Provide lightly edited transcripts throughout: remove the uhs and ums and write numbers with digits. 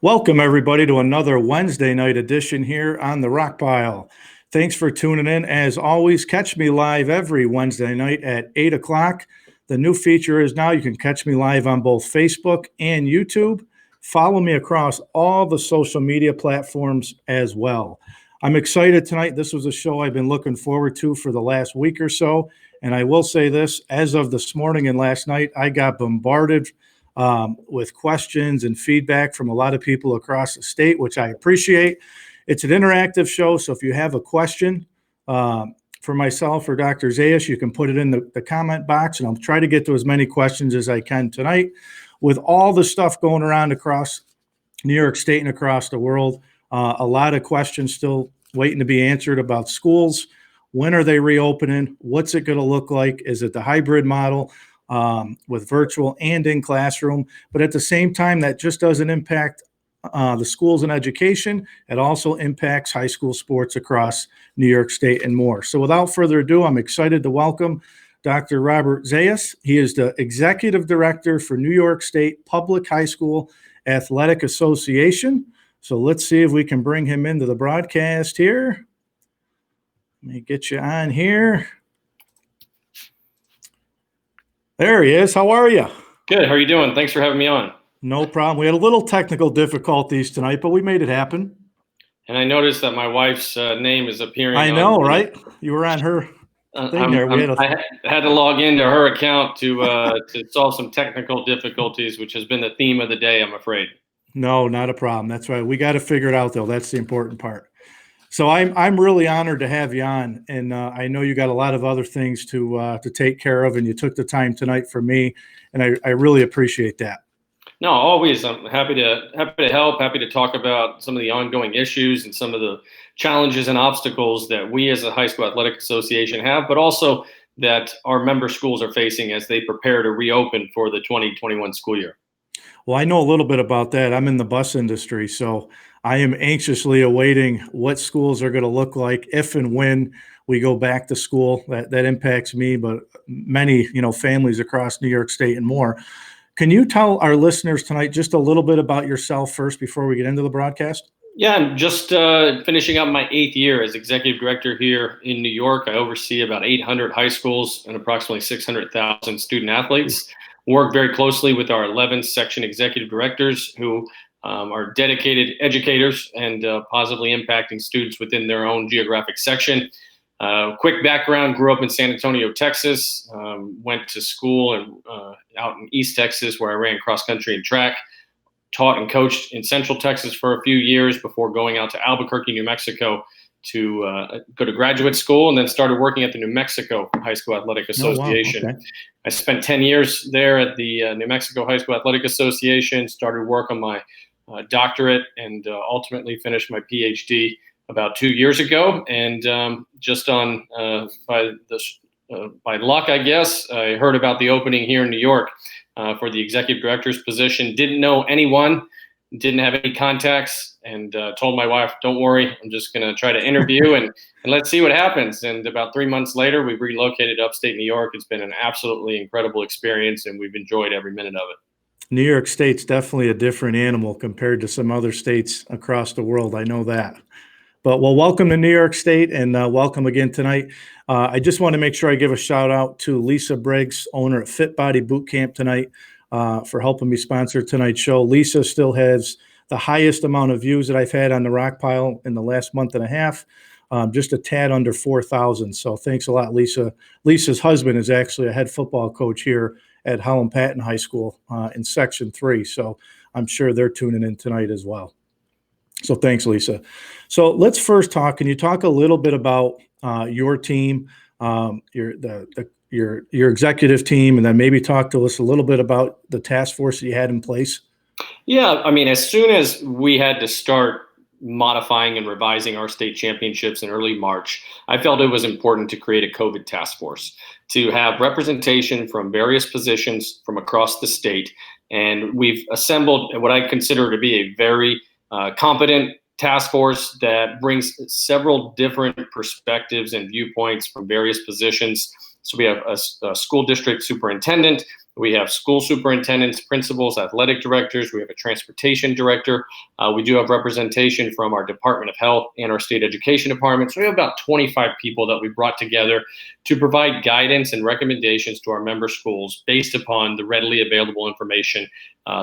Welcome, everybody, to another Wednesday night edition here on the Rock Pile. Thanks for tuning in. As always, catch me live every Wednesday night at 8 o'clock. The new feature is now you can catch me live on both Facebook and YouTube. Follow me across all the social media platforms as well. I'm excited tonight. This was a show I've been looking forward to for the last week or so. And I will say this, as of this morning and last night, I got bombarded with questions and feedback from a lot of people across the state, which I appreciate. It's an interactive show, so if you have a question for myself or Dr. Zayas, you can put it in the comment box, and I'll try to get to as many questions as I can tonight. With all the stuff going around across New York State and across the world, a lot of questions still waiting to be answered about schools. When are they reopening? What's it going to look like? Is it the hybrid model? With virtual and in classroom, but at the same time, that just doesn't impact the schools and education. It also impacts high school sports across New York State and more. So without further ado, I'm excited to welcome Dr. Robert Zayas. He is the Executive Director for New York State Public High School Athletic Association. So let's see if we can bring him into the broadcast here. Let me get you on here. There he is. How are you? Good. How are you doing? Thanks for having me on. No problem. We had a little technical difficulties tonight, but we made it happen. And I noticed that my wife's name is appearing. I know, right? You were on her thing there. I had to log into her account to solve some technical difficulties, which has been the theme of the day, I'm afraid. No, not a problem. That's right. We got to figure it out, though. That's the important part. So I'm really honored to have you on, and I know you got a lot of other things to take care of, and you took the time tonight for me, and I really appreciate that. No, always. I'm happy to help. Happy to talk about some of the ongoing issues and some of the challenges and obstacles that we as a high school athletic association have, but also that our member schools are facing as they prepare to reopen for the 2021 school year. Well, I know a little bit about that. I'm in the bus industry, so I am anxiously awaiting what schools are going to look like if and when we go back to school. That impacts me, but many, families across New York State and more. Can you tell our listeners tonight just a little bit about yourself first before we get into the broadcast? Yeah, I'm just finishing up my 8th year as executive director here in New York. I oversee about 800 high schools and approximately 600,000 student athletes. Work very closely with our 11th section executive directors who are dedicated educators and positively impacting students within their own geographic section. Quick background, grew up in San Antonio, Texas, went to school out in East Texas where I ran cross country and track, taught and coached in Central Texas for a few years before going out to Albuquerque, New Mexico to go to graduate school, and then started working at the New Mexico High School Athletic Association. Oh, wow. Okay. I spent 10 years there at the New Mexico High School Athletic Association, started work on my doctorate, and ultimately finished my PhD about 2 years ago. And just on by luck, I guess, I heard about the opening here in New York for the executive director's position. Didn't know anyone, didn't have any contacts, and told my wife, don't worry, I'm just going to try to interview and let's see what happens. And about 3 months later, we've relocated upstate New York. It's been an absolutely incredible experience, and we've enjoyed every minute of it. New York State's definitely a different animal compared to some other states across the world. I know that. But well, welcome to New York State, and welcome again tonight. I just want to make sure I give a shout out to Lisa Briggs, owner at Fit Body Boot Camp tonight, for helping me sponsor tonight's show. Lisa still has the highest amount of views that I've had on the Rock Pile in the last month and a half, just a tad under 4,000. So thanks a lot, Lisa. Lisa's husband is actually a head football coach here at Holland Patton High School in Section 3. So I'm sure they're tuning in tonight as well. So thanks, Lisa. So let's first talk. Can you talk a little bit about your team, your executive team, and then maybe talk to us a little bit about the task force that you had in place? Yeah, I mean, as soon as we had to start modifying and revising our state championships in early March, I felt it was important to create a COVID task force to have representation from various positions from across the state. And we've assembled what I consider to be a very competent task force that brings several different perspectives and viewpoints from various positions. So we have a school district superintendent, We have school superintendents, principals, athletic directors. We have a transportation director. We do have representation from our Department of Health and our state education department. So we have about 25 people that we brought together to provide guidance and recommendations to our member schools based upon the readily available information.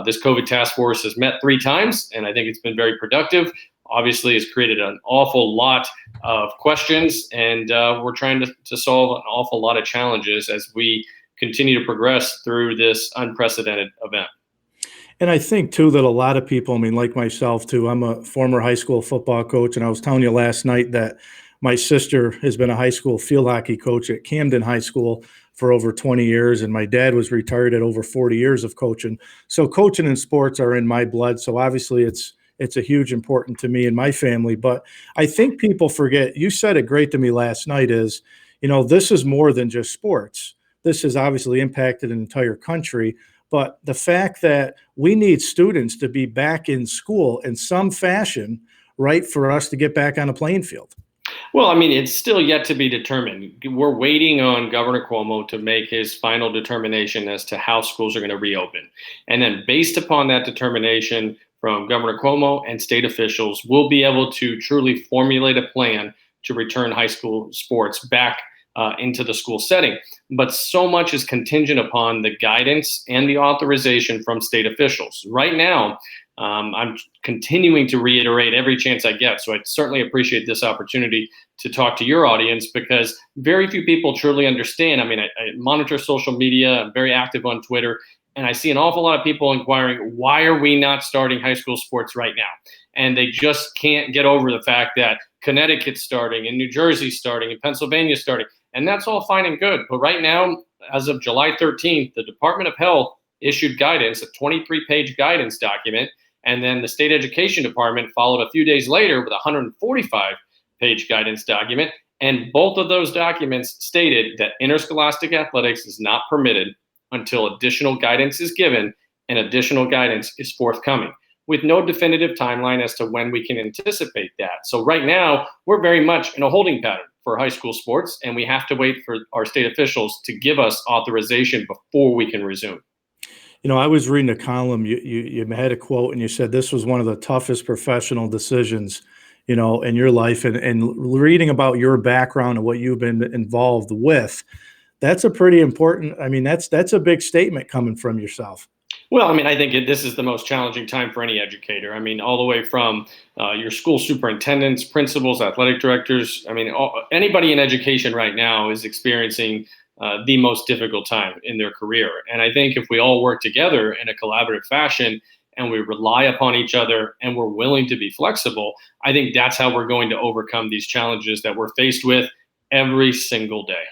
This COVID task force has met 3 times, and I think it's been very productive. Obviously, it's created an awful lot of questions, and we're trying to solve an awful lot of challenges as we continue to progress through this unprecedented event. And I think too that a lot of people, I mean, like myself too, I'm a former high school football coach, and I was telling you last night that my sister has been a high school field hockey coach at Camden High School for over 20 years, and my dad was retired at over 40 years of coaching. So coaching and sports are in my blood. So obviously it's a huge important to me and my family. But I think people forget, you said it great to me last night, is, this is more than just sports. This has obviously impacted an entire country. But the fact that we need students to be back in school in some fashion, right, for us to get back on a playing field. Well, I mean, it's still yet to be determined. We're waiting on Governor Cuomo to make his final determination as to how schools are going to reopen. And then based upon that determination from Governor Cuomo and state officials, we'll be able to truly formulate a plan to return high school sports back into the school setting. But so much is contingent upon the guidance and the authorization from state officials. Right now, I'm continuing to reiterate every chance I get. So I certainly appreciate this opportunity to talk to your audience, because very few people truly understand. I mean, I monitor social media, I'm very active on Twitter, and I see an awful lot of people inquiring, why are we not starting high school sports right now? And they just can't get over the fact that Connecticut's starting, and New Jersey's starting, and Pennsylvania's starting. And that's all fine and good. But right now, as of July 13th, the Department of Health issued guidance, a 23-page guidance document. And then the state education department followed a few days later with a 145-page guidance document. And both of those documents stated that interscholastic athletics is not permitted until additional guidance is given and additional guidance is forthcoming, with no definitive timeline as to when we can anticipate that. So right now, we're very much in a holding pattern for high school sports, and we have to wait for our state officials to give us authorization before we can resume. I was reading a column, you had a quote, and you said this was one of the toughest professional decisions, in your life, and reading about your background and what you've been involved with, that's a pretty important, I mean, that's a big statement coming from yourself. Well, I mean, I think this is the most challenging time for any educator. I mean, all the way from your school superintendents, principals, athletic directors. I mean, anybody in education right now is experiencing the most difficult time in their career. And I think if we all work together in a collaborative fashion and we rely upon each other and we're willing to be flexible, I think that's how we're going to overcome these challenges that we're faced with every single day.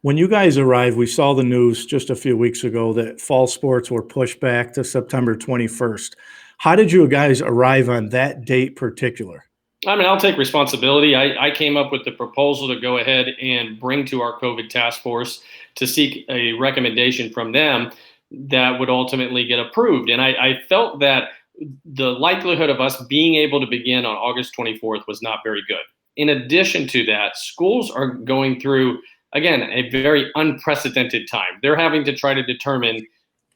When you guys arrived, we saw the news just a few weeks ago that fall sports were pushed back to September 21st. How did you guys arrive on that date particular? I mean, I'll take responsibility. I came up with the proposal to go ahead and bring to our COVID task force to seek a recommendation from them that would ultimately get approved. And I felt that the likelihood of us being able to begin on August 24th was not very good. In addition to that, schools are going through, again, a very unprecedented time. They're having to try to determine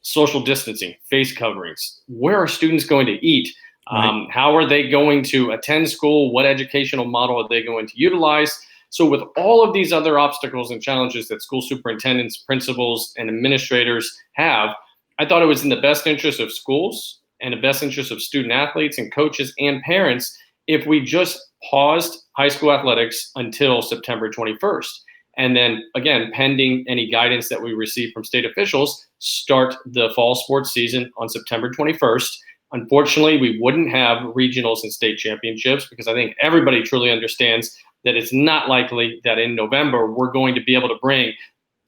social distancing, face coverings. Where are students going to eat? Right. How are they going to attend school? What educational model are they going to utilize? So with all of these other obstacles and challenges that school superintendents, principals, and administrators have, I thought it was in the best interest of schools and the best interest of student athletes and coaches and parents if we just paused high school athletics until September 21st. And then, again, pending any guidance that we receive from state officials, start the fall sports season on September 21st. Unfortunately, we wouldn't have regionals and state championships because I think everybody truly understands that it's not likely that in November we're going to be able to bring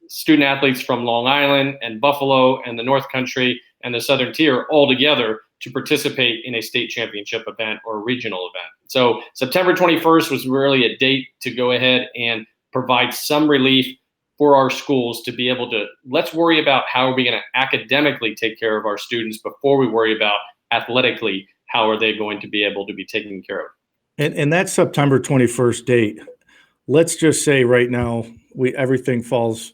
student athletes from Long Island and Buffalo and the North Country and the Southern Tier all together to participate in a state championship event or a regional event. So September 21st was really a date to go ahead and provide some relief for our schools to be able to, let's worry about how are we going to academically take care of our students before we worry about athletically, how are they going to be able to be taken care of. And that September 21st date, let's just say right now, everything falls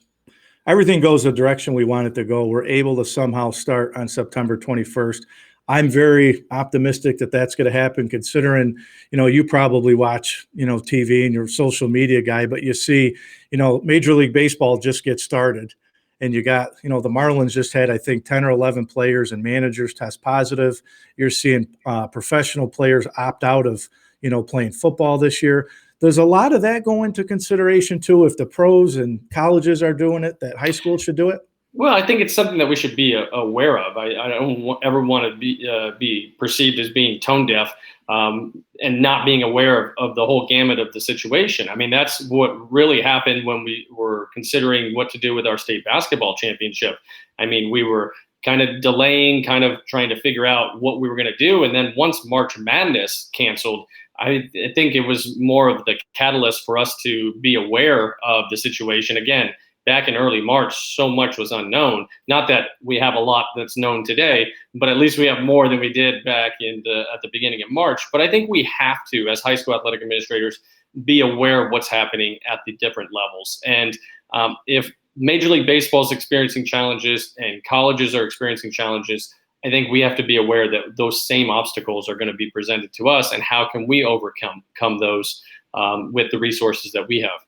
everything goes the direction we want it to go. We're able to somehow start on September 21st. I'm very optimistic that that's going to happen, considering, you probably watch, TV and you're a social media guy, but you see, Major League Baseball just get started. And you got, the Marlins just had, I think, 10 or 11 players and managers test positive. You're seeing professional players opt out of, playing football this year. Does a lot of that go into consideration too? If the pros and colleges are doing it, that high school should do it? Well, I think it's something that we should be aware of. I don't ever want to be perceived as being tone deaf and not being aware of the whole gamut of the situation. I mean, that's what really happened when we were considering what to do with our state basketball championship. I mean, we were kind of delaying, kind of trying to figure out what we were going to do. And then once March Madness canceled, I think it was more of the catalyst for us to be aware of the situation. Again, back in early March, so much was unknown. Not that we have a lot that's known today, but at least we have more than we did back at the beginning of March. But I think we have to, as high school athletic administrators, be aware of what's happening at the different levels. And if Major League Baseball is experiencing challenges and colleges are experiencing challenges, I think we have to be aware that those same obstacles are going to be presented to us, and how can we overcome those with the resources that we have.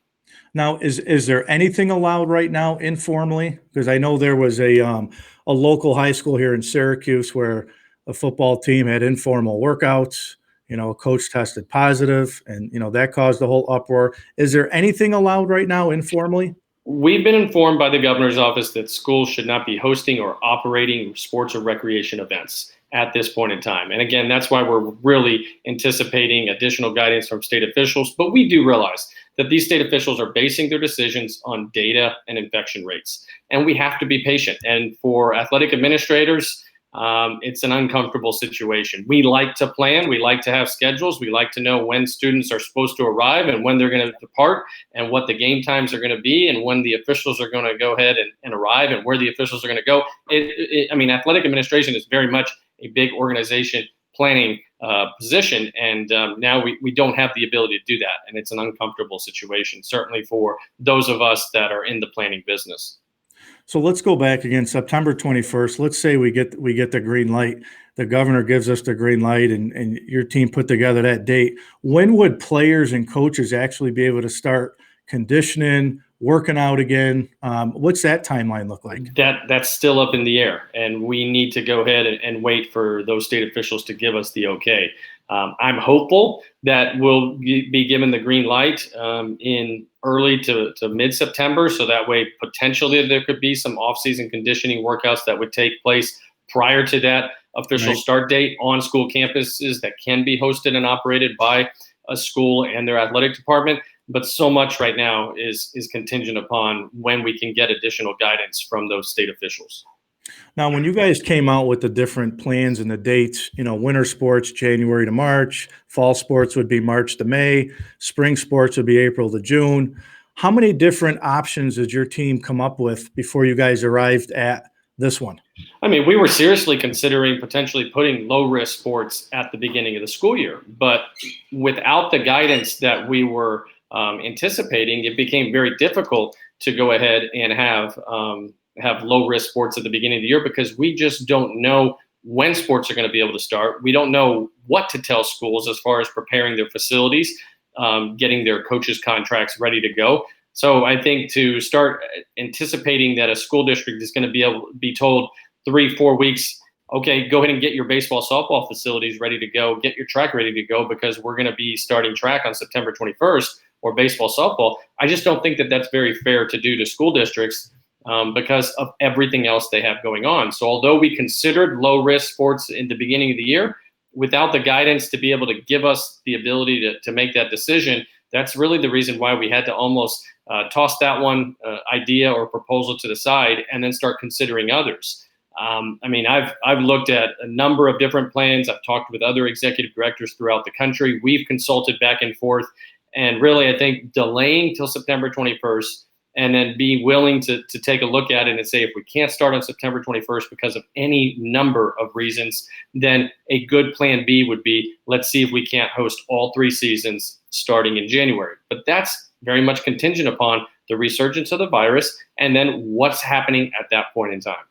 Now, is there anything allowed right now informally? Because I know there was a local high school here in Syracuse where a football team had informal workouts. A coach tested positive, and that caused the whole uproar. Is there anything allowed right now informally? We've been informed by the governor's office that schools should not be hosting or operating sports or recreation events at this point in time. And again, that's why we're really anticipating additional guidance from state officials. But we do realize that these state officials are basing their decisions on data and infection rates. And we have to be patient. And for athletic administrators, it's an uncomfortable situation. We like to plan. We like to have schedules. We like to know when students are supposed to arrive and when they're going to depart and what the game times are going to be and when the officials are going to go ahead and arrive and where the officials are going to go. I mean, athletic administration is very much a big organization planning position. And now we don't have the ability to do that. And it's an uncomfortable situation, certainly for those of us that are in the planning business. So let's go back again, September 21st. Let's say we get the green light. The governor gives us the green light, and your team put together that date. When would players and coaches actually be able to start conditioning, working out again? What's that timeline look like? That's still up in the air, and we need to go ahead and wait for those state officials to give us the okay. I'm hopeful that we'll be given the green light in early to mid-September, so that way potentially there could be some off-season conditioning workouts that would take place prior to that official start date on school campuses that can be hosted and operated by a school and their athletic department. But so much right now is contingent upon when we can get additional guidance from those state officials. Now, when you guys came out with the different plans and the dates, winter sports, January to March, fall sports would be March to May, spring sports would be April to June. How many different options did your team come up with before you guys arrived at this one? I mean, we were seriously considering potentially putting low-risk sports at the beginning of the school year, but without the guidance that we were anticipating, it became very difficult to go ahead and have low-risk sports at the beginning of the year, because we just don't know when sports are going to be able to start. We don't know what to tell schools as far as preparing their facilities, getting their coaches' contracts ready to go. So I think to start anticipating that a school district is going to be able to be told 3-4 weeks, okay, go ahead and get your baseball, softball facilities ready to go, get your track ready to go, because we're going to be starting track on September 21st, or baseball, softball. I just don't think that that's very fair to do to school districts because of everything else they have going on. So although we considered low-risk sports in the beginning of the year, without the guidance to be able to give us the ability to make that decision, that's really the reason why we had to almost toss that one idea or proposal to the side and then start considering others. I mean, I've looked at a number of different plans. I've talked with other executive directors throughout the country. We've consulted back and forth. And really, I think delaying till September 21st and then be willing to take a look at it and say, if we can't start on September 21st because of any number of reasons, then a good plan B would be, let's see if we can't host all 3 seasons starting in January. But that's very much contingent upon the resurgence of the virus, and then what's happening at that point in time.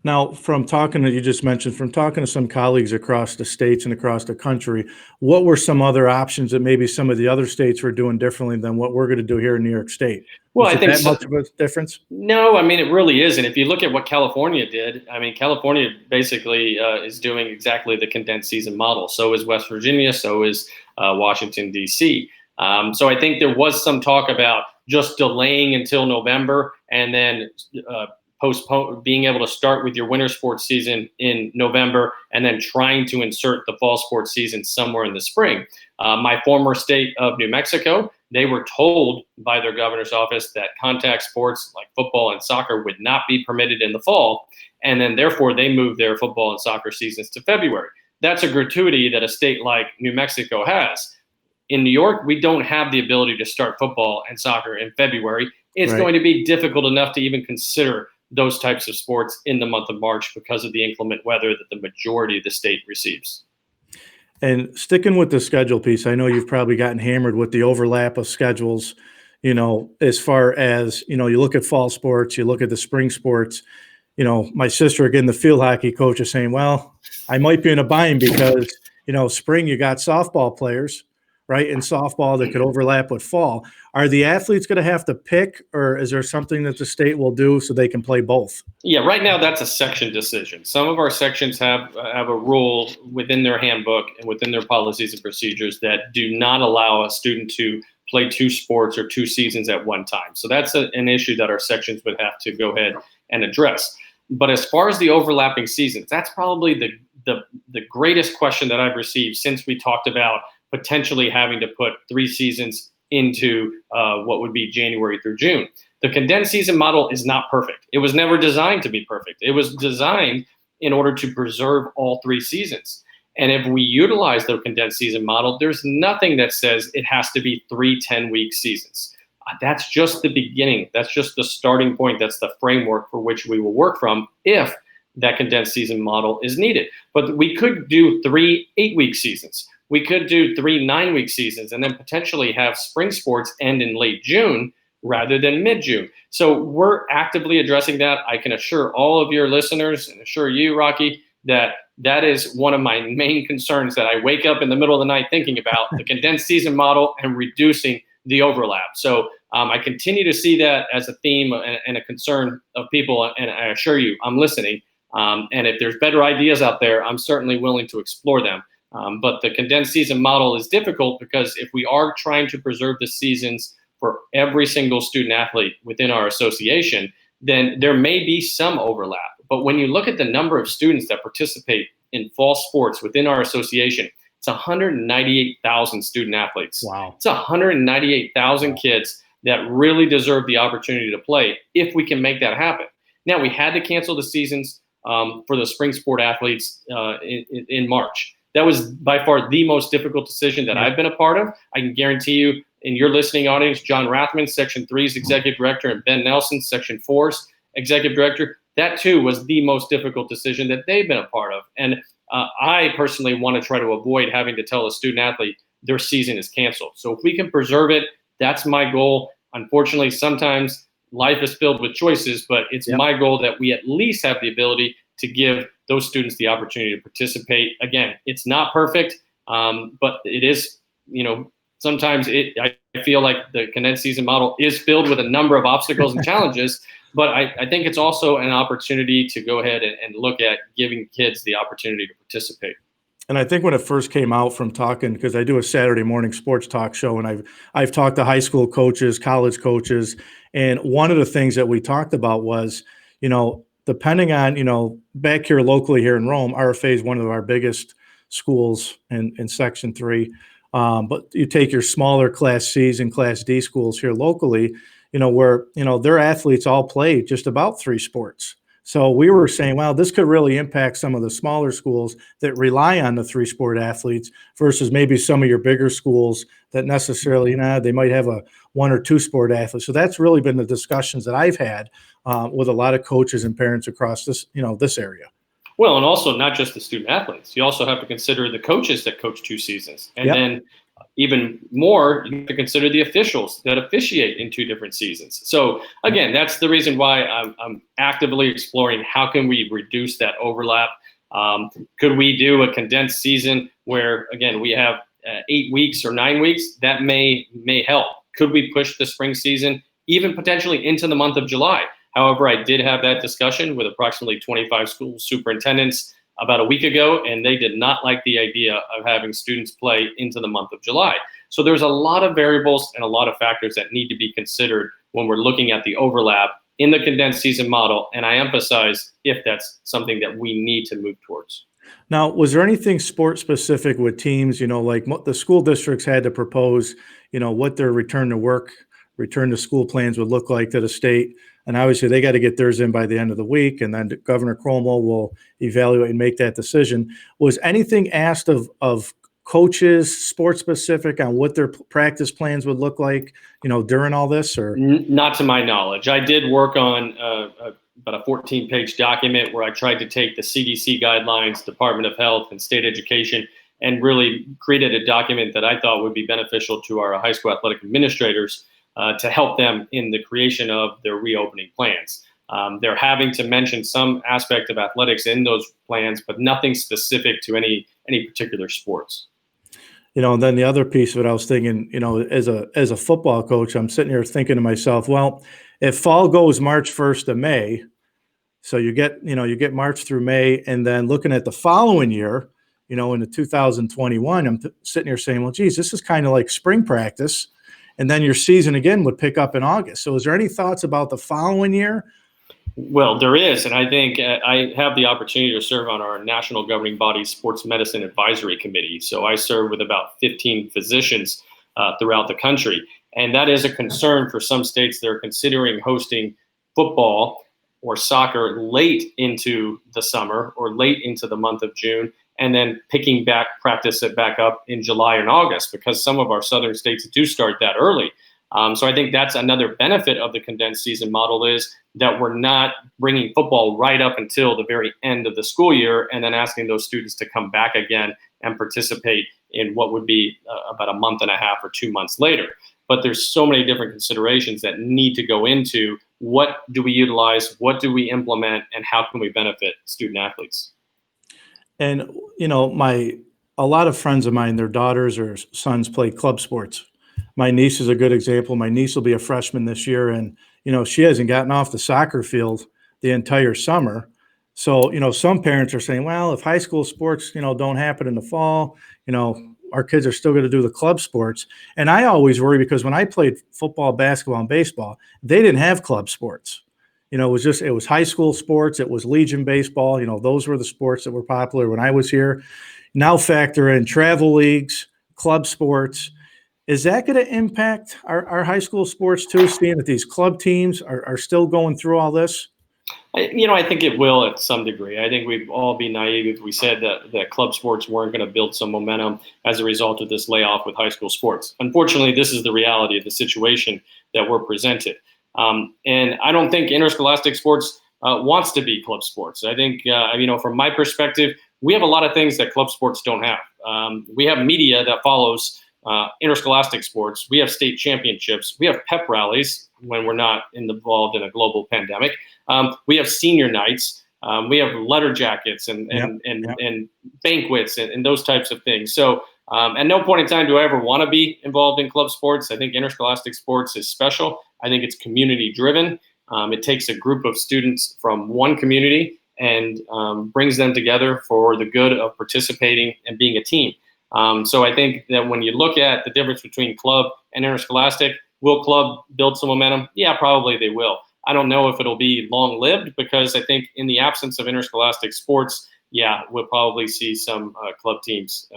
Now, from talking to you just mentioned, from talking to some colleagues across the states and across the country, what were some other options that maybe some of the other states were doing differently than what we're going to do here in New York State? Well, Was I it think that much of a difference? No, I mean, it really isn't. If you look at what California did, I mean, California basically is doing exactly the condensed season model. So is West Virginia, so is Washington, D.C. So I think there was some talk about just delaying until November and then postpone being able to start with your winter sports season in November and then trying to insert the fall sports season somewhere in the spring. My former state of New Mexico, they were told by their governor's office that contact sports like football and soccer would not be permitted in the fall. And then therefore they moved their football and soccer seasons to February. That's a gratuity that a state like New Mexico has. In New York, we don't have the ability to start football and soccer in February. It's Right. going to be difficult enough to even consider those types of sports in the month of March because of the inclement weather that the majority of the state receives. And sticking with the schedule piece, I know you've probably gotten hammered with the overlap of schedules, as far as, you look at fall sports, you look at the spring sports. My sister, again, the field hockey coach, is saying, well, I might be in a bind because, spring you got softball players, right? In softball that could overlap with fall. Are the athletes going to have to pick, or is there something that the state will do so they can play both? Yeah, right now that's a section decision. Some of our sections have a rule within their handbook and within their policies and procedures that do not allow a student to play two sports or two seasons at one time. So that's an issue that our sections would have to go ahead and address. But as far as the overlapping seasons, that's probably the greatest question that I've received since we talked about potentially having to put 3 seasons into what would be January through June. The condensed season model is not perfect. It was never designed to be perfect. It was designed in order to preserve all 3 seasons. And if we utilize the condensed season model, there's nothing that says it has to be 3 10-week seasons. That's just the beginning. That's just the starting point. That's the framework for which we will work from if that condensed season model is needed. But we could do 3 8-week seasons. We could do 3 9-week seasons and then potentially have spring sports end in late June rather than mid-June. So we're actively addressing that. I can assure all of your listeners and assure you, Rocky, that that is one of my main concerns that I wake up in the middle of the night thinking about, the condensed season model and reducing the overlap. So I continue to see that as a theme and a concern of people, and I assure you, I'm listening. And if there's better ideas out there, I'm certainly willing to explore them. But the condensed season model is difficult because if we are trying to preserve the seasons for every single student athlete within our association, then there may be some overlap. But when you look at the number of students that participate in fall sports within our association, it's 198,000 student athletes. Wow. It's 198,000 kids that really deserve the opportunity to play if we can make that happen. Now, we had to cancel the seasons for the spring sport athletes in March. That was by far the most difficult decision that I've been a part of. I can guarantee you, in your listening audience, John Rathman, Section 3's Executive Director, and Ben Nelson, Section 4's Executive Director, that too was the most difficult decision that they've been a part of. And I personally want to try to avoid having to tell a student athlete their season is canceled. So if we can preserve it, that's my goal. Unfortunately, sometimes life is filled with choices, but it's my goal that we at least have the ability to give those students the opportunity to participate. Again, it's not perfect, but it is, sometimes I feel like the condensed season model is filled with a number of obstacles and challenges, but I think it's also an opportunity to go ahead and look at giving kids the opportunity to participate. And I think when it first came out from talking, because I do a Saturday morning sports talk show, and I've talked to high school coaches, college coaches, and one of the things that we talked about was, depending on, back here locally here in Rome, RFA is one of our biggest schools in Section 3. But you take your smaller Class C's and Class D schools here locally, where, their athletes all play just about 3 sports. So we were saying, well, this could really impact some of the smaller schools that rely on the 3-sport athletes versus maybe some of your bigger schools that necessarily, they might have a 1 or 2-sport athlete. So that's really been the discussions that I've had with a lot of coaches and parents across this, this area. Well, and also not just the student athletes. You also have to consider the coaches that coach 2 seasons. And then even more, you have to consider the officials that officiate in 2 different seasons. So again, that's the reason why I'm actively exploring how can we reduce that overlap. Could we do a condensed season where, again, we have 8 weeks or 9 weeks? That may help. Could we push the spring season even potentially into the month of July? However, I did have that discussion with approximately 25 school superintendents about a week ago, and they did not like the idea of having students play into the month of July. So there's a lot of variables and a lot of factors that need to be considered when we're looking at the overlap in the condensed season model. And I emphasize if that's something that we need to move towards. Now, was there anything sport specific with teams, like the school districts had to propose, what their return to work, return to school plans would look like to the state? And obviously they got to get theirs in by the end of the week, and then Governor Cuomo will evaluate and make that decision. Was anything asked of coaches, sports specific, on what their practice plans would look like, during all this? Or Not to my knowledge. I did work on about a 14-page document where I tried to take the CDC guidelines, Department of Health, and state education, and really created a document that I thought would be beneficial to our high school athletic administrators to help them in the creation of their reopening plans. They're having to mention some aspect of athletics in those plans, but nothing specific to any particular sports. And then the other piece of it, I was thinking, as a football coach, I'm sitting here thinking to myself, well, if fall goes March 1st to May, so you get March through May, and then looking at the following year, in the 2021, I'm sitting here saying, well, geez, this is kind of like spring practice. And then your season again would pick up in August. So is there any thoughts about the following year? Well, there is. And I think I have the opportunity to serve on our national governing body sports medicine advisory committee. So I serve with about 15 physicians throughout the country. And that is a concern for some states that are considering hosting football or soccer late into the summer or late into the month of June, and then practice it back up in July and August, because some of our southern states do start that early. So I think that's another benefit of the condensed season model, is that we're not bringing football right up until the very end of the school year and then asking those students to come back again and participate in what would be about a month and a half or 2 months later. But there's so many different considerations that need to go into what do we utilize, what do we implement, and how can we benefit student athletes. And a lot of friends of mine, their daughters or sons play club sports. My niece is a good example. My niece will be a freshman this year, and she hasn't gotten off the soccer field the entire summer. So some parents are saying, well, if high school sports don't happen in the fall, our kids are still going to do the club sports. And I always worry, because when I played football, basketball, and baseball, they didn't have club sports. It was high school sports. It was Legion baseball. Those were the sports that were popular when I was here. Now factor in travel leagues, club sports. Is that going to impact our high school sports too, seeing that these club teams are still going through all this? I think it will at some degree. I think we'd all be naive if we said that club sports weren't going to build some momentum as a result of this layoff with high school sports. Unfortunately, this is the reality of the situation that we're presented. And I don't think interscholastic sports wants to be club sports. I think, from my perspective, we have a lot of things that club sports don't have. We have media that follows interscholastic sports. We have state championships. We have pep rallies when we're not involved in a global pandemic. We have senior nights. We have letter jackets and banquets and those types of things. So at no point in time do I ever want to be involved in club sports. I think interscholastic sports is special. I think it's community driven. It takes a group of students from one community and brings them together for the good of participating and being a team. So I think that when you look at the difference between club and interscholastic, will club build some momentum? Yeah, probably they will. I don't know if it'll be long-lived, because I think in the absence of interscholastic sports, we'll probably see some club teams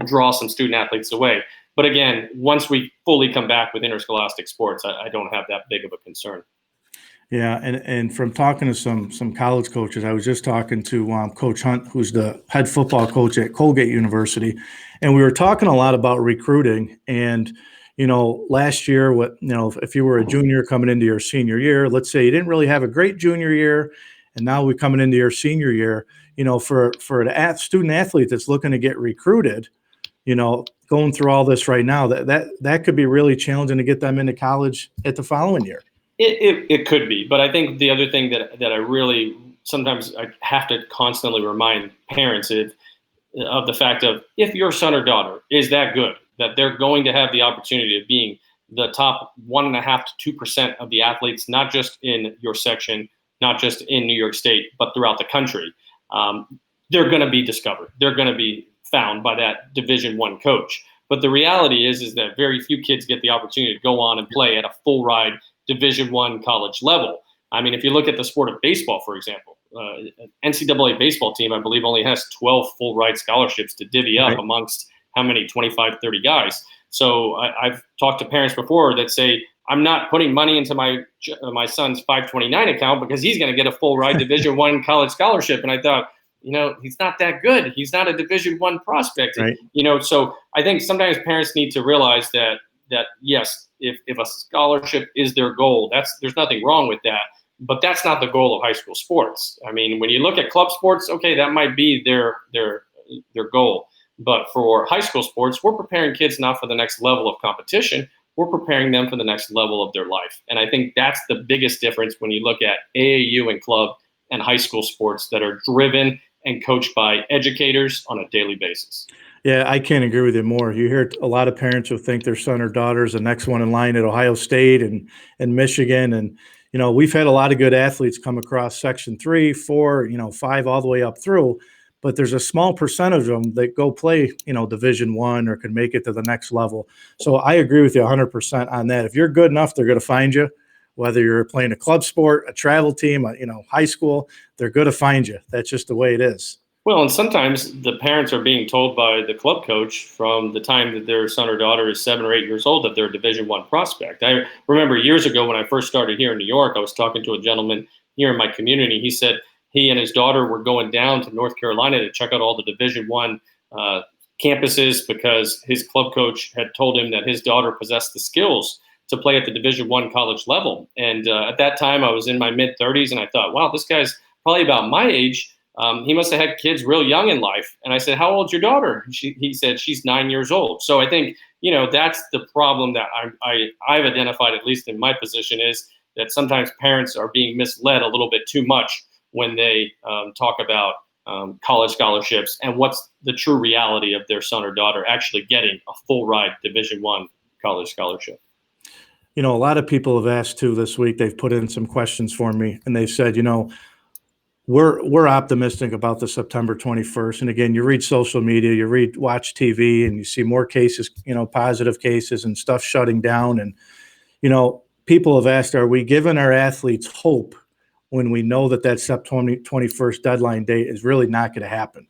draw some student athletes away. But again, once we fully come back with interscholastic sports, I don't have that big of a concern. Yeah, and from talking to some college coaches, I was just talking to Coach Hunt, who's the head football coach at Colgate University, and we were talking a lot about recruiting. And last year, if you were a junior coming into your senior year, let's say you didn't really have a great junior year, and now we're coming into your senior year, for the student athlete that's looking to get recruited, going through all this right now, that could be really challenging to get them into college at the following year. It could be, but I think the other thing that I really sometimes I have to constantly remind parents of the fact of, if your son or daughter is that good, that they're going to have the opportunity of being the top 1.5 to 2% of the athletes, not just in your section, not just in New York State, but throughout the country. They're going to be discovered. They're going to be found by that Division I coach. But the reality is that very few kids get the opportunity to go on and play at a full ride Division I college level. I mean, if you look at the sport of baseball, for example, an NCAA baseball team, I believe, only has 12 full ride scholarships to divvy up amongst how many, 25, 30 guys. So I've talked to parents before that say, I'm not putting money into my son's 529 account because he's going to get a full ride Division I college scholarship. And I thought, he's not that good. He's not a Division I prospect. Right. So I think sometimes parents need to realize that yes, if a scholarship is their goal, there's nothing wrong with that. But that's not the goal of high school sports. I mean, when you look at club sports, okay, that might be their goal. But for high school sports, we're preparing kids not for the next level of competition. We're preparing them for the next level of their life. And I think that's the biggest difference when you look at AAU and club and high school sports that are driven and coached by educators on a daily basis. Yeah, I can't agree with you more. You hear a lot of parents who think their son or daughter is the next one in line at Ohio State and Michigan. And, we've had a lot of good athletes come across Section 3, 4, 5, all the way up through. But there's a small percentage of them that go play, Division I or can make it to the next level. So I agree with you 100% on that. If you're good enough, they're going to find you. Whether you're playing a club sport, a travel team, high school, they're going to find you. That's just the way it is. Well, and sometimes the parents are being told by the club coach from the time that their son or daughter is 7 or 8 years old that they're a Division I prospect. I remember years ago when I first started here in New York, I was talking to a gentleman here in my community. He said he and his daughter were going down to North Carolina to check out all the Division I campuses because his club coach had told him that his daughter possessed the skills to play at the Division I college level. And at that time, I was in my mid-30s, and I thought, wow, this guy's probably about my age. He must have had kids real young in life. And I said, how old's your daughter? He said, she's 9 years old. So I think, that's the problem that I've identified, at least in my position, is that sometimes parents are being misled a little bit too much when they talk about college scholarships and what's the true reality of their son or daughter actually getting a full ride Division I college scholarship. A lot of people have asked too this week. They've put in some questions for me, and they've said, we're optimistic about the September 21st. And again, you read social media, watch TV, and you see more cases, positive cases and stuff shutting down. And, people have asked, are we giving our athletes hope when we know that September 21st deadline date is really not going to happen?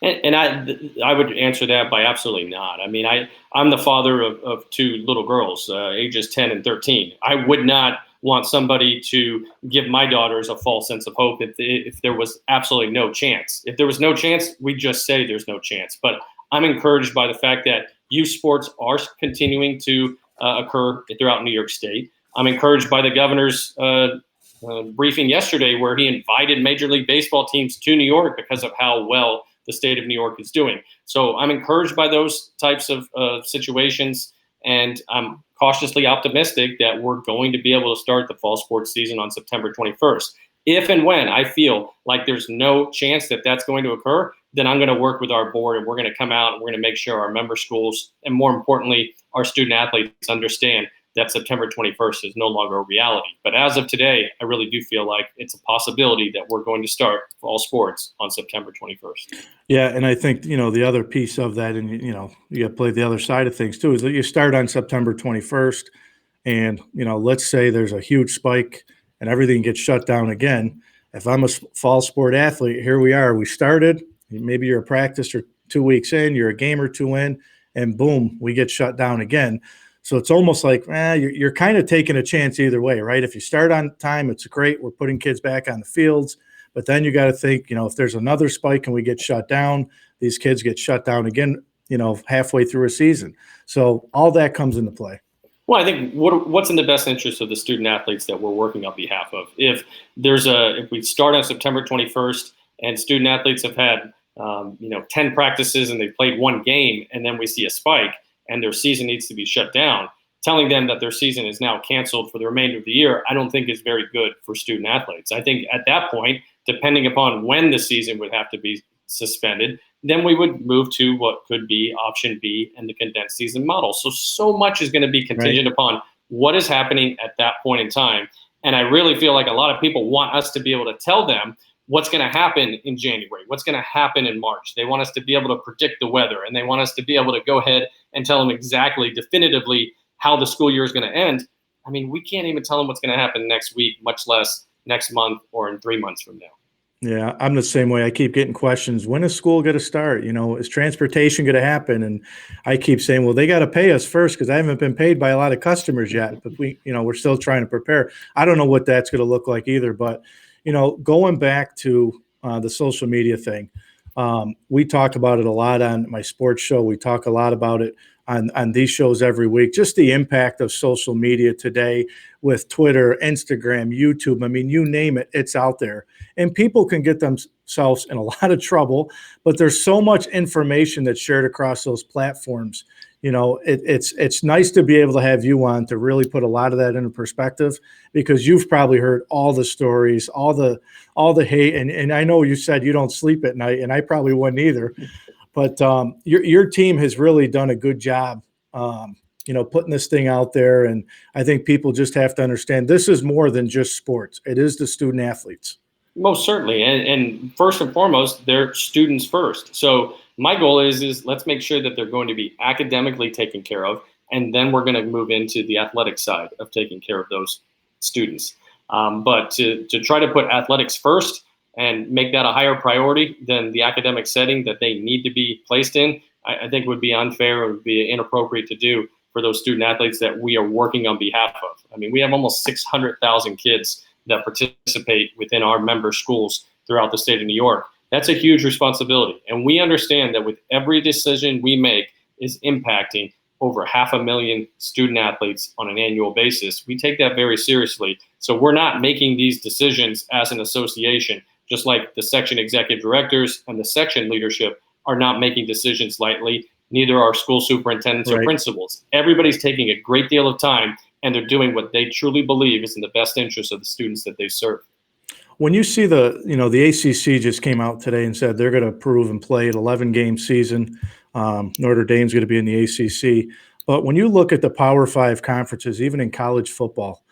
And I would answer that by absolutely not. I mean, I'm the father of 2 little girls, ages 10 and 13. I would not want somebody to give my daughters a false sense of hope if there was absolutely no chance. If there was no chance, we'd just say there's no chance. But I'm encouraged by the fact that youth sports are continuing to occur throughout New York State. I'm encouraged by the governor's briefing yesterday where he invited Major League Baseball teams to New York because of how well the state of New York is doing. So I'm encouraged by those types of situations, and I'm cautiously optimistic that we're going to be able to start the fall sports season on September 21st. If and when I feel like there's no chance that that's going to occur, then I'm going to work with our board, and we're going to come out and we're going to make sure our member schools, and more importantly, our student athletes, understand that September 21st is no longer a reality. But as of today, I really do feel like it's a possibility that we're going to start fall sports on September 21st. Yeah, and I think, the other piece of that, and, you got to play the other side of things too, is that you start on September 21st and, let's say there's a huge spike and everything gets shut down again. If I'm a fall sport athlete, here we are. We started, maybe you're a practice or 2 weeks in, you're a game or 2 in, and boom, we get shut down again. So it's almost like you're kind of taking a chance either way, right? If you start on time, it's great. We're putting kids back on the fields. But then you got to think, if there's another spike and we get shut down, these kids get shut down again, halfway through a season. So all that comes into play. Well, I think what's in the best interest of the student athletes that we're working on behalf of. If we start on September 21st and student athletes have had 10 practices and they've played one game, and then we see a spike and their season needs to be shut down, telling them that their season is now canceled for the remainder of the year, I don't think is very good for student athletes. I think at that point, depending upon when the season would have to be suspended, then we would move to what could be option B and the condensed season model. So much is going to be contingent upon what is happening at that point in time. And I really feel like a lot of people want us to be able to tell them what's going to happen in January, what's going to happen in March. They want us to be able to predict the weather, and they want us to be able to go ahead and tell them exactly, definitively, how the school year is going to end. I mean, we can't even tell them what's going to happen next week, much less next month or in 3 months from now. Yeah, I'm the same way. I keep getting questions. When is school going to start? Is transportation going to happen? And I keep saying, well, they got to pay us first because I haven't been paid by a lot of customers yet. But we're still trying to prepare. I don't know what that's going to look like either. But, going back to the social media thing, we talk about it a lot on my sports show. We talk a lot about it on these shows every week, just the impact of social media today with Twitter, Instagram, YouTube. I mean, you name it, it's out there. And people can get themselves in a lot of trouble, but there's so much information that's shared across those platforms. It's nice to be able to have you on to really put a lot of that into perspective, because you've probably heard all the stories, all the hate. And I know you said you don't sleep at night, and I probably wouldn't either. But your team has really done a good job, putting this thing out there. And I think people just have to understand this is more than just sports. It is the student athletes. Most certainly. And first and foremost, they're students first. So my goal is let's make sure that they're going to be academically taken care of. And then we're going to move into the athletic side of taking care of those students. But to try to put athletics first and make that a higher priority than the academic setting that they need to be placed in, I think would be unfair. It would be inappropriate to do for those student athletes that we are working on behalf of. I mean, we have almost 600,000 kids that participate within our member schools throughout the state of New York. That's a huge responsibility. And we understand that with every decision we make is impacting over 500,000 student athletes on an annual basis. We take that very seriously. So we're not making these decisions as an association, just like the section executive directors and the section leadership are not making decisions lightly. Neither are school superintendents or principals. Everybody's taking a great deal of time, and they're doing what they truly believe is in the best interest of the students that they serve. When you see the ACC just came out today and said they're going to approve and play an 11-game season. Notre Dame's going to be in the ACC. But when you look at the Power 5 conferences, even in college football,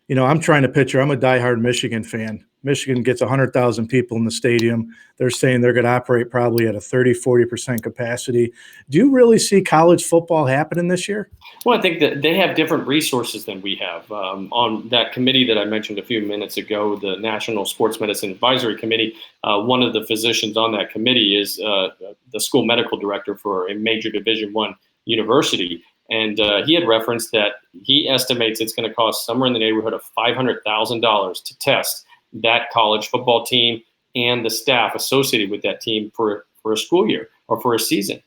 I'm trying to picture, I'm a diehard Michigan fan. Michigan gets 100,000 people in the stadium. They're saying they're going to operate probably at a 30-40% capacity. Do you really see college football happening this year? Well, I think that they have different resources than we have. On that committee that I mentioned a few minutes ago, the National Sports Medicine Advisory Committee, one of the physicians on that committee is the school medical director for a major Division I university. And he had referenced that he estimates it's going to cost somewhere in the neighborhood of $500,000 to test that college football team and the staff associated with that team for a school year or for a season.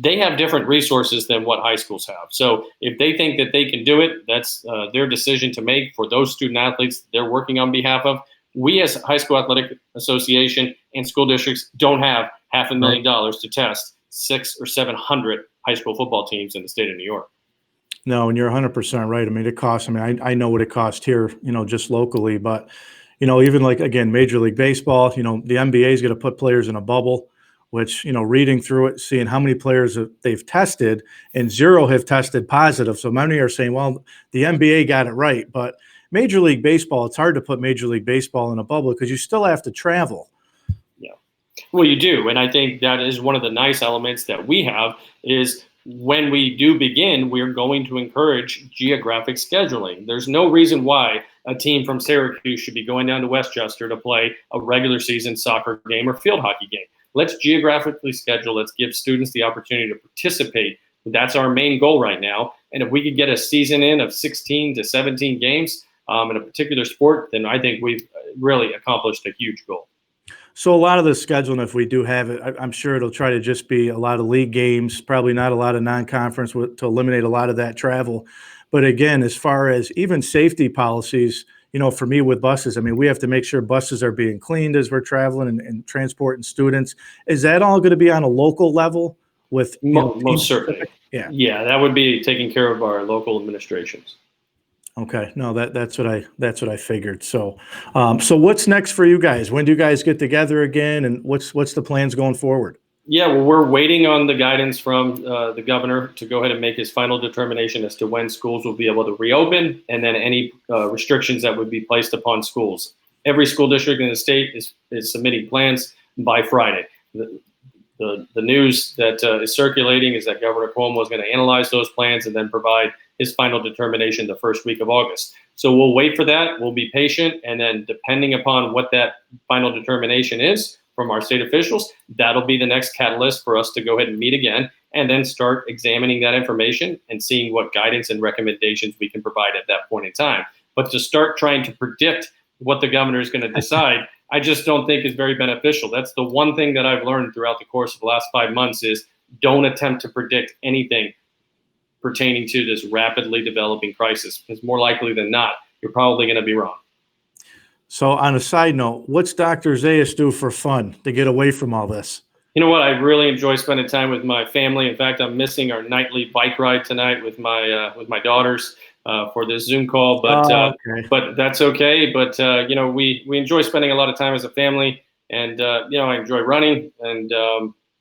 They have different resources than what high schools have. So if they think that they can do it, that's their decision to make for those student athletes they're working on behalf of. We as High School Athletic Association and school districts don't have $500,000 to test 600 or 700 high school football teams in the state of New York. No, and you're 100% right. I mean, it costs, I know what it costs here, just locally, but, even like, again, Major League Baseball, the NBA is going to put players in a bubble, which, reading through it, seeing how many players they've tested, and 0 have tested positive. So many are saying, well, the NBA got it right. But Major League Baseball, it's hard to put Major League Baseball in a bubble because you still have to travel. Yeah. Well, you do. And I think that is one of the nice elements that we have is when we do begin, we're going to encourage geographic scheduling. There's no reason why a team from Syracuse should be going down to Westchester to play a regular season soccer game or field hockey game. Let's geographically schedule. Let's give students the opportunity to participate. That's our main goal right now. And if we could get a season in of 16 to 17 games in a particular sport, then I think we've really accomplished a huge goal. So a lot of the scheduling, if we do have it, I'm sure it'll try to just be a lot of league games, probably not a lot of non-conference to eliminate a lot of that travel. But again, as far as even safety policies, for me with buses, I mean, we have to make sure buses are being cleaned as we're traveling and transporting students. Is that all going to be on a local level with, team Most certainly. specific? Yeah. Yeah, that would be taking care of our local administrations. Okay. No, that's what I figured. So what's next for you guys? When do you guys get together again, and what's the plans going forward? Yeah, well, we're waiting on the guidance from the governor to go ahead and make his final determination as to when schools will be able to reopen, and then any restrictions that would be placed upon schools. Every school district in the state is submitting plans by Friday. The news that is circulating is that Governor Cuomo is going to analyze those plans and then provide his final determination the first week of August. So we'll wait for that. We'll be patient, and then depending upon what that final determination is from our state officials, that'll be the next catalyst for us to go ahead and meet again and then start examining that information and seeing what guidance and recommendations we can provide at that point in time. But to start trying to predict what the governor is going to decide, I just don't think is very beneficial. That's the one thing that I've learned throughout the course of the last 5 months is don't attempt to predict anything pertaining to this rapidly developing crisis, because more likely than not, you're probably going to be wrong. So on a side note, what's Dr. Zayas do for fun to get away from all this? You know what? I really enjoy spending time with my family. In fact, I'm missing our nightly bike ride tonight with my daughters for this Zoom call, Okay. but that's okay. But we enjoy spending a lot of time as a family, and I enjoy running. And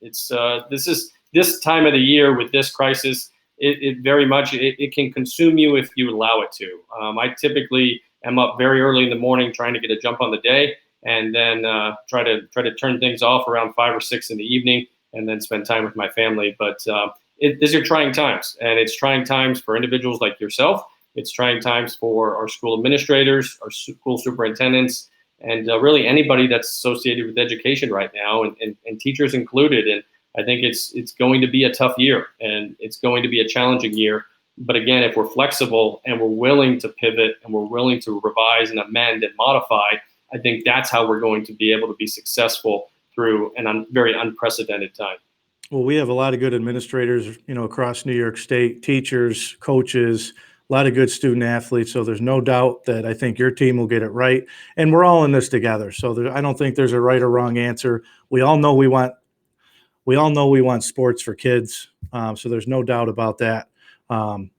it's this time of the year with this crisis, it very much it can consume you if you allow it to. I typically am up very early in the morning trying to get a jump on the day, and then try to turn things off around 5 or 6 in the evening, and then spend time with my family. But these are trying times, and it's trying times for individuals like yourself. It's trying times for our school administrators, our school superintendents, and really anybody that's associated with education right now, and teachers included. And I think it's going to be a tough year, and it's going to be a challenging year. But again, if we're flexible and we're willing to pivot and we're willing to revise and amend and modify, I think that's how we're going to be able to be successful through a very unprecedented time. Well, we have a lot of good administrators, across New York State, teachers, coaches, a lot of good student athletes. So there's no doubt that I think your team will get it right. And we're all in this together. So I don't think there's a right or wrong answer. We all know we want sports for kids. So there's no doubt about that. And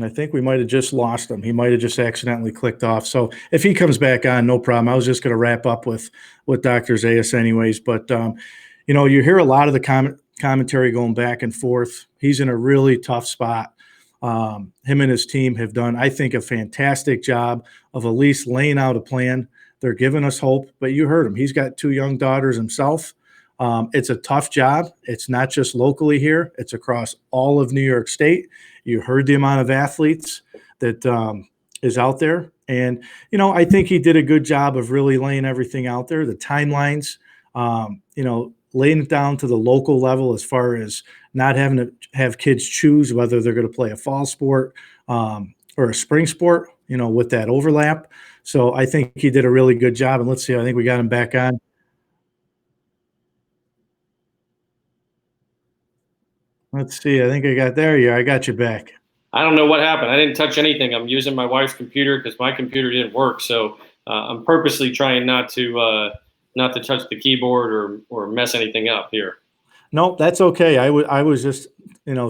I think we might have just lost him. He might have just accidentally clicked off. So if he comes back on, no problem. I was just going to wrap up with Dr. Zayas anyways. But, you hear a lot of the commentary going back and forth. He's in a really tough spot. Him and his team have done, I think, a fantastic job of at least laying out a plan. They're giving us hope. But you heard him. He's got 2 young daughters himself. It's a tough job. It's not just locally here. It's across all of New York State. You heard the amount of athletes that is out there. And, I think he did a good job of really laying everything out there, the timelines, laying it down to the local level as far as not having to have kids choose whether they're going to play a fall sport or a spring sport, with that overlap. So I think he did a really good job. And let's see, I think we got him back on. Let's see. I think I got you back. I don't know what happened. I didn't touch anything. I'm using my wife's computer because my computer didn't work. So I'm purposely trying not to touch the keyboard or mess anything up here. No, that's okay. I was just,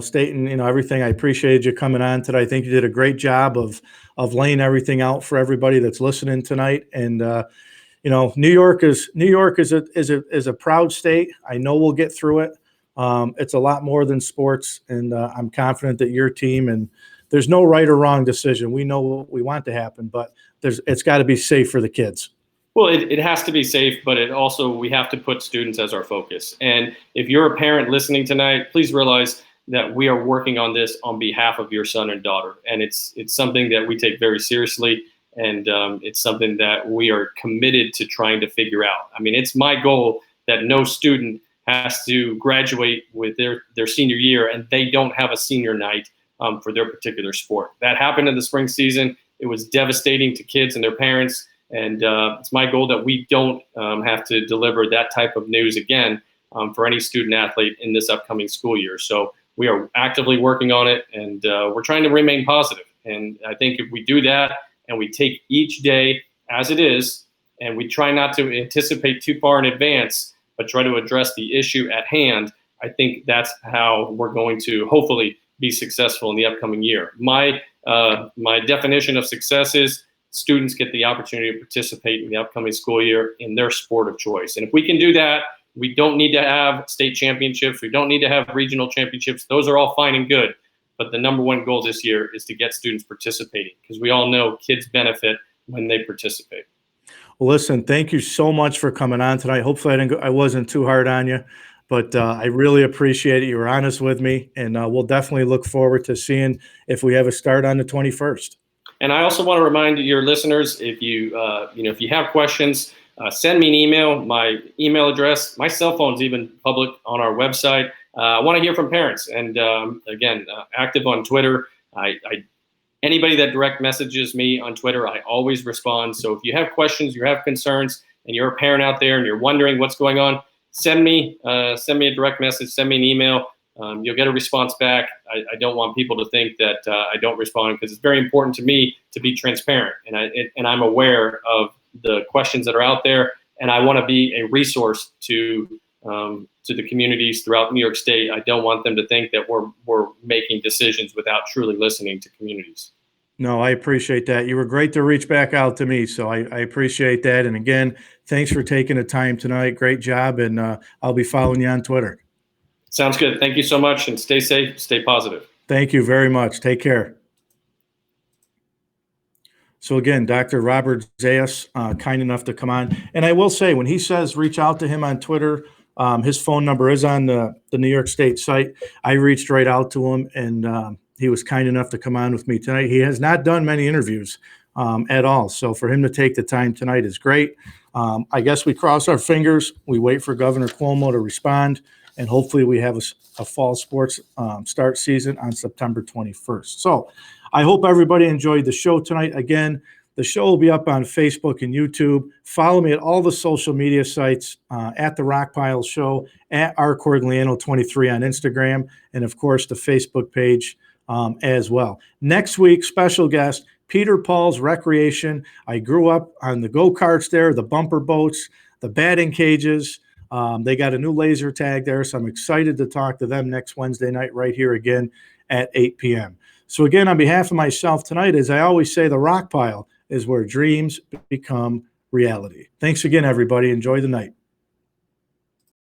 stating, everything. I appreciated you coming on today. I think you did a great job of laying everything out for everybody that's listening tonight. And New York is a proud state. I know we'll get through it. It's a lot more than sports, and I'm confident that your team, and there's no right or wrong decision. We know what we want to happen, but it's got to be safe for the kids. Well, it has to be safe, but we have to put students as our focus. And if you're a parent listening tonight, please realize that we are working on this on behalf of your son and daughter. And it's something that we take very seriously. And it's something that we are committed to trying to figure out. I mean, it's my goal that no student has to graduate with their senior year and they don't have a senior night for their particular sport. That happened in the spring season. It was devastating to kids and their parents. And it's my goal that we don't have to deliver that type of news again for any student athlete in this upcoming school year. So we are actively working on it, and we're trying to remain positive. And I think if we do that and we take each day as it is, and we try not to anticipate too far in advance, but try to address the issue at hand, I think that's how we're going to hopefully be successful in the upcoming year. My definition of success is students get the opportunity to participate in the upcoming school year in their sport of choice. And if we can do that, we don't need to have state championships. We don't need to have regional championships. Those are all fine and good. But the number one goal this year is to get students participating, because we all know kids benefit when they participate. Well, listen, thank you so much for coming on tonight. Hopefully I wasn't too hard on you, but I really appreciate it. You were honest with me, and we'll definitely look forward to seeing if we have a start on the 21st. And I also want to remind your listeners, if you if you have questions, send me an email. My email address, my cell phone is even public on our website. I want to hear from parents, and again, active on Twitter. Anybody that direct messages me on Twitter, I always respond. So if you have questions, you have concerns, and you're a parent out there and you're wondering what's going on, send me a direct message, send me an email. You'll get a response back. I don't want people to think that I don't respond, because it's very important to me to be transparent, and I'm aware of the questions that are out there, and I want to be a resource to the communities throughout New York State. I don't want them to think that we're making decisions without truly listening to communities. No, I appreciate that. You were great to reach back out to me, so I appreciate that. And again, thanks for taking the time tonight. Great job, and I'll be following you on Twitter. Sounds good. Thank you so much, and stay safe, stay positive. Thank you very much. Take care. So again, Dr. Robert Zayas, kind enough to come on. And I will say, when he says reach out to him on Twitter, his phone number is on the New York State site. I reached right out to him, and he was kind enough to come on with me tonight. He has not done many interviews at all. So for him to take the time tonight is great. I guess we cross our fingers. We wait for Governor Cuomo to respond, and hopefully we have a fall sports start season on September 21st. So I hope everybody enjoyed the show tonight. Again, the show will be up on Facebook and YouTube. Follow me at all the social media sites, at The Rockpile Show, at rcorgliano23 on Instagram, and of course the Facebook page as well. Next week, special guest, Peter Paul's Recreation. I grew up on the go-karts there, the bumper boats, the batting cages. They got a new laser tag there, so I'm excited to talk to them next Wednesday night right here again at 8 p.m. So again, on behalf of myself tonight, as I always say, the Rock Pile is where dreams become reality. Thanks again, everybody. Enjoy the night.